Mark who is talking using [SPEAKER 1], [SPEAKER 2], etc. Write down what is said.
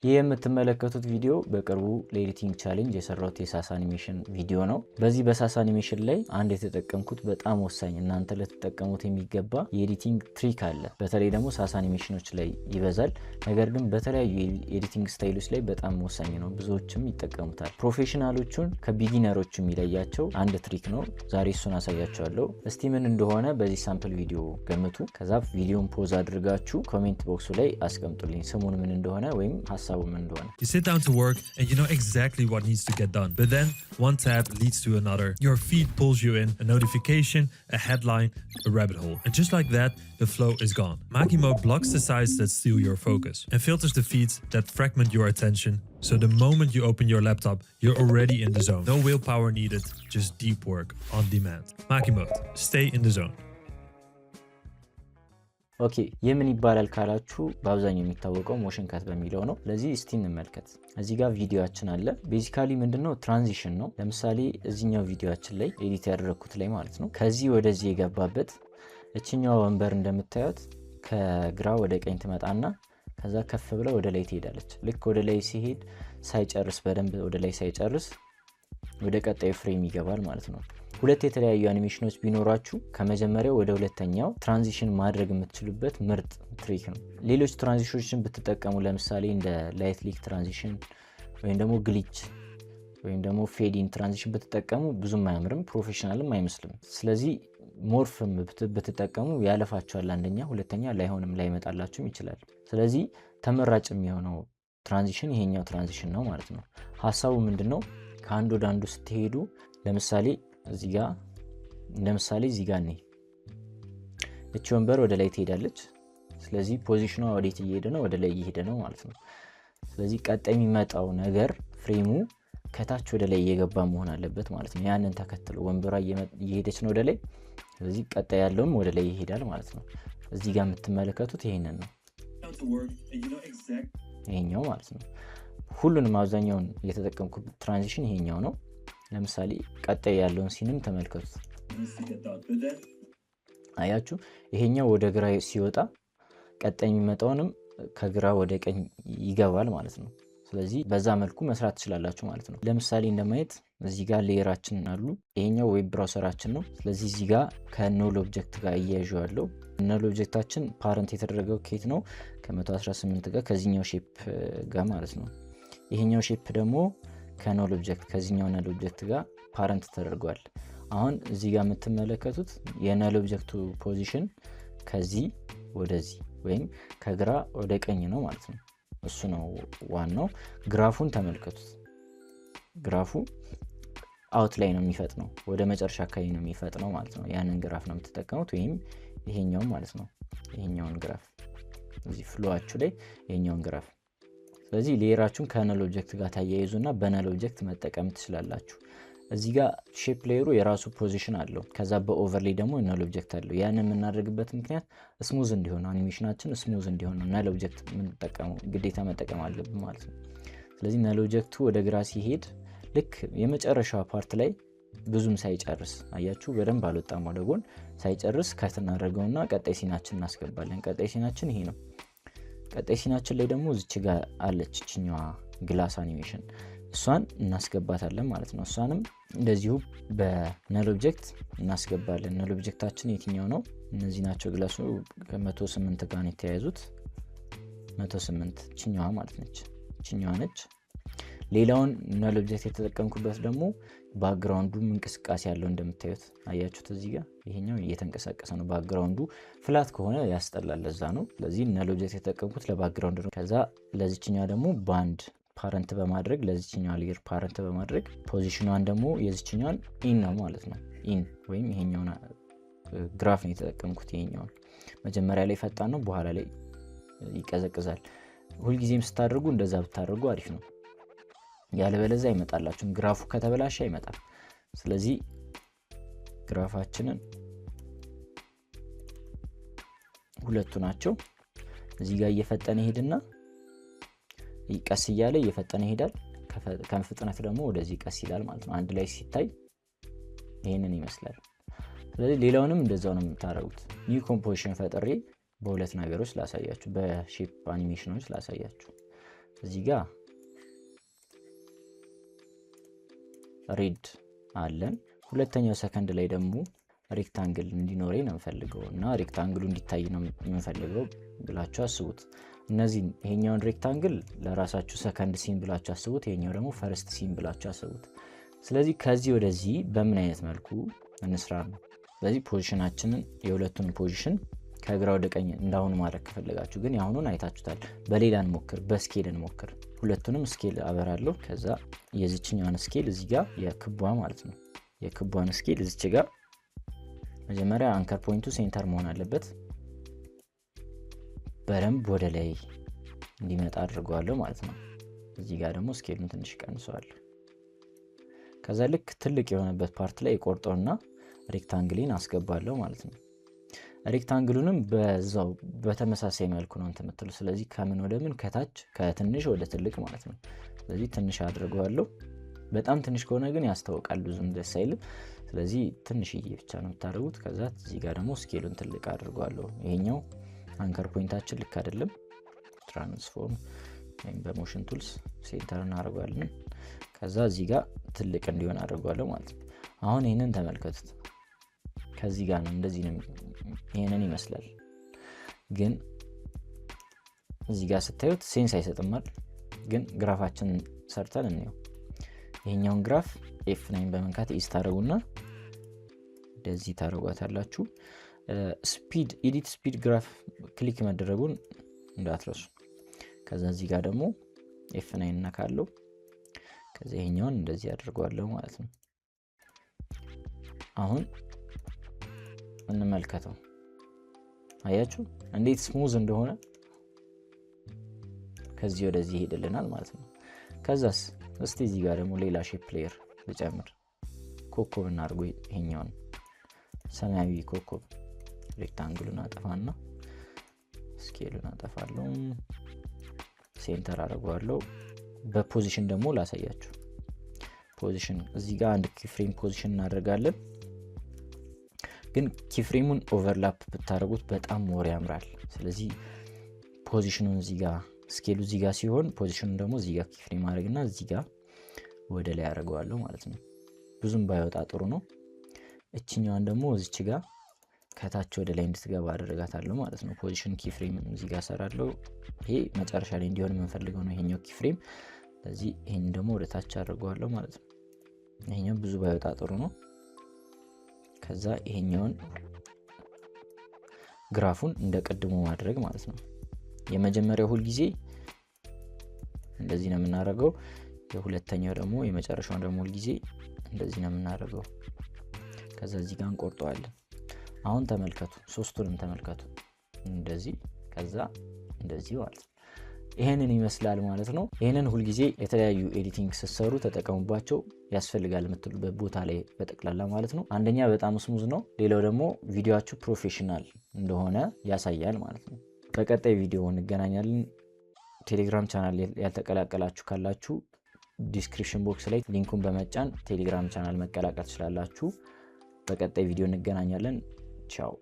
[SPEAKER 1] ይህ የምትመለከቱት ቪዲዮ በቅርቡ ለኤዲቲንግ ቻሌንጅ የሰራሁት የሳስ አኒሜሽን ቪዲዮ ነው። በዚህ በሳስ አኒሜሽን ላይ አንድ የተጠቀምኩት በጣም ወሳኝ እናንተ ልትጠቀሙት የሚገባ የኤዲቲንግ ትሪክ አለ። በተለይ ደግሞ ሳስ አኒሜሽኖች ላይ ይበዛል፣ ነገር ግን በተለያዩ የኤዲቲንግ ስታይሎች ላይ በጣም ወሳኝ ነው። ብዙዎችም ይጠቀሙታል። ፕሮፌሽናሎቹን ከቢጊነሮቹ የሚለያቸው አንድ ትሪክ ነው። ዛሬ እሱን አሳያችኋለሁ። እስቲ ምን እንደሆነ በዚህ ሳምፕል ቪዲዮ ገምቱ። ከዛ ቪዲዮን ፖዝ አድርጋችሁ ኮሜንት ቦክሱ ላይ አስቀምጡልኝ ስሙን ምን እንደሆነ ወይም
[SPEAKER 2] You sit down to work and you know exactly what needs to get done. But then one tab leads to another. Your feed pulls you in, a notification, a headline, a rabbit hole. And just like that, the flow is gone. Maki Mode blocks the sites that steal your focus and filters the feeds that fragment your attention. So the moment you open your laptop, you're already in the zone. No willpower needed, just deep work on demand. Maki Mode, stay in the zone.
[SPEAKER 1] ኦኬ የምን ይባላል ካላችሁ በአብዛኛው የሚታወቀው ሞሽን ካት በሚለው ነው። ለዚህ እስቲ እንመልከት። እዚህ ጋር ቪዲዮአችን አለ። ቤዚካሊ ምንድነው ትራንዚሽን ነው። ለምሳሌ እዚህኛው ቪዲዮአችን ላይ ኤዲት ያደረኩት ላይ ማለት ነው ከዚህ ወደዚህ የገባበት እቺኛው ወንበር እንደምታዩት ከግራ ወደ ቀኝ ትመጣና ከዛ ከፍ ብለ ወደ ላይ ትሄዳለች። ልክ ወደ ላይ ሲሄድ ሳይጨርስ በደንብ ወደ ላይ ሳይጨርስ ወደ ቀጣዩ ፍሬም ይገባል ማለት ነው። ሁለት የተለያዩ አኒሜሽኖች ቢኖራችሁ ከመጀመሪያው ወደ ሁለተኛው ትራንዚሽን ማድረግ የምትችሉበት ምርጥ ትሪክ ነው። ሌሎች ትራንዚሽኖችን ብትጠቀሙ ለምሳሌ እንደ ላይት ሊክ ትራንዚሽን ወይም ደግሞ ግሊች ወይም ደግሞ ፌዲን ትራንዚሽን ብትጠቀሙ ብዙም አያምርም፣ ፕሮፌሽናልም አይመስልም። ስለዚህ ሞርፍም ብትጠቀሙ ያለፋችኋል። አንደኛ፣ ሁለተኛ ላይሆንም ላይመጣላችሁም ይችላል። ስለዚህ ተመራጭ የሚሆነው ትራንዚሽን ይሄኛው ትራንዚሽን ነው ማለት ነው። ሐሳቡ ምንድነው? ከአንዱ ወደ አንዱ ስትሄዱ ለምሳሌ እዚህ ጋር ነኝ። እቺ ወንበር ወደ ላይ ትሄዳለች። ስለዚህ ፖዚሽኗ ወዴት እየሄደ ነው? ወደ ላይ እየሄደ ነው ማለት ነው። ስለዚህ ቀጣይ የሚመጣው ነገር ፍሬሙ ከታች ወደ ላይ እየገባ መሆን አለበት ማለት ነው። ያንን ተከትሎ ወንበሯ እየሄደች ነው ወደ ላይ። ስለዚህ ቀጣይ ያለውም ወደ ላይ ይሄዳል ማለት ነው። እዚህ ጋር የምትመለከቱት ይሄንን ነው። ይሄኛው ማለት ነው። ሁሉንም አብዛኛውን የተጠቀምኩት ትራንዚሽን ይሄኛው ነው። ለምሳሌ ቀጣይ ያለውን ሲንም ተመልከቱት። አያችሁ ይሄኛው ወደ ግራ ሲወጣ ቀጣይ የሚመጣውንም ከግራ ወደ ቀኝ ይገባል ማለት ነው። ስለዚህ በዛ መልኩ መስራት ትችላላችሁ ማለት ነው። ለምሳሌ እንደማየት እዚህ ጋር ሌየራችን አሉ። ይሄኛው ዌብ ብራውዘራችን ነው። ስለዚህ እዚህ ጋር ከኖል ኦብጀክት ጋር እያያዣለሁ። ኖል ኦብጀክታችን ፓረንት የተደረገው ኬት ነው ከ118 ጋር ከዚህኛው ሼፕ ጋር ማለት ነው። ይሄኛው ሼፕ ደግሞ ከኖል ኦብጀክት ከዚህኛው ኖል ኦብጀክት ጋር ፓረንት ተደርጓል። አሁን እዚህ ጋር የምትመለከቱት የኖል ኦብጀክቱ ፖዚሽን ከዚህ ወደዚህ ወይም ከግራ ወደ ቀኝ ነው ማለት ነው። እሱ ነው ዋናው። ግራፉን ተመልከቱት። ግራፉ አውት ላይ ነው የሚፈጥነው፣ ወደ መጨረሻ አካባቢ ነው የሚፈጥነው ማለት ነው። ያንን ግራፍ ነው የምትጠቀሙት ወይም ይሄኛው ማለት ነው። ይሄኛውን ግራፍ እዚህ ፍሎአችሁ ላይ ይሄኛውን ግራፍ። ስለዚህ ሌየራችሁን ከኖል ኦብጀክት ጋር ታያይዙና በኖል ኦብጀክት መጠቀም ትችላላችሁ። እዚህ ጋር ሼፕ ሌየሩ የራሱ ፖዚሽን አለው። ከዛ በኦቨርሌይ ደግሞ ኖል ኦብጀክት አለው። ያንን የምናደርግበት ምክንያት ስሙዝ እንዲሆን አኒሜሽናችን ስሙዝ እንዲሆን ነው። ኖል ኦብጀክት የምንጠቀመው ግዴታ መጠቀም አለብን ማለት ነው። ስለዚህ ኖል ኦብጀክቱ ወደ ግራ ሲሄድ ልክ የመጨረሻው ፓርት ላይ ብዙም ሳይጨርስ አያችሁ፣ በደንብ አልወጣም ወደ ጎን ሳይጨርስ ከት እናደርገውና ቀጣይ ሲናችን እናስገባለን። ቀጣይ ሲናችን ይሄ ነው። ቀጣይ ሲናችን ላይ ደግሞ እዚች ጋር አለች እችኛዋ ግላስ አኒሜሽን፣ እሷን እናስገባታለን ማለት ነው። እሷንም እንደዚሁ በኖል ኦብጀክት እናስገባለን። ኖል ኦብጀክታችን የትኛው ነው? እነዚህ ናቸው። ግላሱ ከ108 ጋር ነው የተያያዙት። 108 እችኛዋ ማለት ነች፣ እችኛዋ ነች። ሌላውን ኖል ኦብጀክት የተጠቀምኩበት ደግሞ ባክግራውንዱ እንቅስቃሴ ያለው እንደምታዩት አያችሁት። እዚህ ጋር ይሄኛው እየተንቀሳቀሰ ነው። ባክግራውንዱ ፍላት ከሆነ ያስጠላል፣ ለዛ ነው። ስለዚህ ኖል ኦብጀክት የተጠቀምኩት ለባክግራውንድ ነው። ከዛ ለዚህኛው ደግሞ ባንድ ፓረንት በማድረግ ለዚህኛው ሌየር ፓረንት በማድረግ ፖዚሽኗን ደግሞ የዚህኛውን ኢን ነው ማለት ነው። ኢን ወይም ይሄኛውን ግራፍ ነው የተጠቀምኩት። ይሄኛውን መጀመሪያ ላይ ፈጣን ነው፣ በኋላ ላይ ይቀዘቅዛል። ሁልጊዜም ስታደርጉ እንደዛ ብታደርጉ አሪፍ ነው። ያለበለዚያ አይመጣላችሁም። ግራፉ ከተበላሸ አይመጣም። ስለዚህ ግራፋችንን ሁለቱ ናቸው። እዚህ ጋር እየፈጠነ ይሄድና ቀስ እያለ እየፈጠነ ይሄዳል። ከፍጥነት ደግሞ ወደዚህ ቀስ ይላል ማለት ነው። አንድ ላይ ሲታይ ይሄንን ይመስላል። ስለዚህ ሌላውንም እንደዛው ነው የምታደርጉት። ኒው ኮምፖዚሽን ፈጥሬ በሁለት ነገሮች ላሳያችሁ፣ በሼፕ አኒሜሽኖች ላሳያችሁ። እዚህ ጋር ሬድ አለን። ሁለተኛው ሰከንድ ላይ ደግሞ ሬክታንግል እንዲኖረኝ ነው የምፈልገው እና ሬክታንግሉ እንዲታይ ነው የምፈልገው ብላችሁ አስቡት። እነዚህን ይሄኛውን ሬክታንግል ለራሳችሁ ሰከንድ ሲን ብላችሁ አስቡት፣ ይሄኛው ደግሞ ፈርስት ሲን ብላችሁ አስቡት። ስለዚህ ከዚህ ወደዚህ በምን አይነት መልኩ እንስራ ነው። ስለዚህ ፖዚሽናችንን የሁለቱን ፖዚሽን ከግራ ወደ ቀኝ እንዳሁኑ ማድረግ ከፈለጋችሁ ግን ያሁኑን አይታችሁታል። በሌላ እንሞክር፣ በስኬል እንሞክር። ሁለቱንም ስኬል አበራለሁ። ከዛ የዚችኛዋን ስኬል እዚህ ጋር የክቧ ማለት ነው የክቧን ስኬል እዚች ጋር መጀመሪያ አንከር ፖይንቱ ሴንተር መሆን አለበት። በደንብ ወደ ላይ እንዲመጣ አድርገዋለሁ ማለት ነው። እዚህ ጋር ደግሞ ስኬሉን ትንሽ ቀንሰዋለሁ። ከዛ ልክ ትልቅ የሆነበት ፓርት ላይ ቆርጦና ሬክታንግሊን አስገባለሁ ማለት ነው። ሬክታንግሉንም በዛው በተመሳሳይ መልኩ ነው እንትምትሉ። ስለዚህ ከምን ወደ ምን ከታች ከትንሽ ወደ ትልቅ ማለት ነው። ስለዚህ ትንሽ አድርገዋለሁ። በጣም ትንሽ ከሆነ ግን ያስታውቃል፣ ብዙም ደስ አይልም። ስለዚህ ትንሽዬ ብቻ ነው የምታደርጉት። ከዛ እዚህ ጋር ደግሞ ስኬሉን ትልቅ አድርገዋለሁ። ይሄኛው አንከር ፖይንታችን ልክ አይደለም። ትራንስፎርም ወይም በሞሽን ቱልስ ሴንተር እናደርጋለን። ከዛ እዚህ ጋር ትልቅ እንዲሆን አድርገዋለሁ ማለት ነው። አሁን ይሄንን ተመልከቱት። ከዚህ ጋር ነው እንደዚህ ነው፣ ይሄንን ይመስላል። ግን እዚህ ጋር ስታዩት ሴንስ አይሰጥማል። ግን ግራፋችን ሰርተን እንየው። ይሄኛውን ግራፍ F9 በመንካት ኢስ ታደርጉና እንደዚህ ታደርጓታላችሁ። ስፒድ ኤዲት ስፒድ ግራፍ ክሊክ መደረጉን እንዳትረሱ። ከዛ እዚህ ጋር ደግሞ F9 ነካለው። ከዛ ይሄኛውን እንደዚህ አድርጓለሁ ማለት ነው። አሁን እንመልከተው። አያችሁ እንዴት ስሙዝ እንደሆነ። ከዚህ ወደዚህ ይሄድልናል ማለት ነው። ከዛስ እስቲ እዚህ ጋር ደግሞ ሌላ ሼፕ ፕሌየር ልጨምር። ኮከብ እናድርጎ። ይሄኛውን ሰማያዊ ኮከብ ሬክታንግሉን አጠፋና ስኬሉን አጠፋለሁ፣ ሴንተር አደርገዋለሁ። በፖዚሽን ደግሞ ላሳያችሁ። ፖዚሽን እዚህ ጋር አንድ ኪፍሬም ፖዚሽን እናደርጋለን። ግን ኪፍሬሙን ኦቨርላፕ ብታደርጉት በጣም ሞር ያምራል። ስለዚህ ፖዚሽኑን እዚህ ጋር ስኬሉ እዚህ ጋር ሲሆን ፖዚሽኑን ደግሞ እዚህ ጋር ኪፍሬም ማድረግና እዚህ ጋር ወደ ላይ አደርገዋለሁ ማለት ነው። ብዙም ባይወጣ ጥሩ ነው። እችኛዋን ደግሞ እዚች ጋር ከታች ወደ ላይ እንድትገባ አደረጋታለሁ ማለት ነው። ፖዚሽን ኪፍሬም እዚህ ጋር ሰራለሁ። ይሄ መጨረሻ ላይ እንዲሆን የምንፈልገው ነው ይሄኛው ኪፍሬም። ስለዚህ ይሄን ደግሞ ወደ ታች አደርገዋለሁ ማለት ነው። ይሄኛው ብዙ ባይወጣ ጥሩ ነው። ከዛ ይሄኛውን ግራፉን እንደ ቀድሞ ማድረግ ማለት ነው። የመጀመሪያው ሁሉ ጊዜ እንደዚህ ነው የምናደርገው። የሁለተኛው ደግሞ የመጨረሻው ደግሞ ሁሉ ጊዜ እንደዚህ ነው የምናደርገው። ከዛ እዚህ ጋር እንቆርጠዋለን። አሁን ተመልከቱ፣ ሶስቱንም ተመልከቱ። እንደዚህ ከዛ እንደዚህ ማለት ነው። ይሄንን ይመስላል ማለት ነው። ይሄንን ሁሉ ጊዜ የተለያዩ ኤዲቲንግ ስትሰሩ ተጠቀሙባቸው። ያስፈልጋል የምትሉበት ቦታ ላይ በጠቅላላ ማለት ነው። አንደኛ በጣም ስሙዝ ነው። ሌላው ደግሞ ቪዲዮአችሁ ፕሮፌሽናል እንደሆነ ያሳያል ማለት ነው። በቀጣይ ቪዲዮ እንገናኛለን። ቴሌግራም ቻናል ያልተቀላቀላችሁ ካላችሁ ዲስክሪፕሽን ቦክስ ላይ ሊንኩን በመጫን ቴሌግራም ቻናል መቀላቀል ትችላላችሁ። በቀጣይ ቪዲዮ እንገናኛለን። ቻው።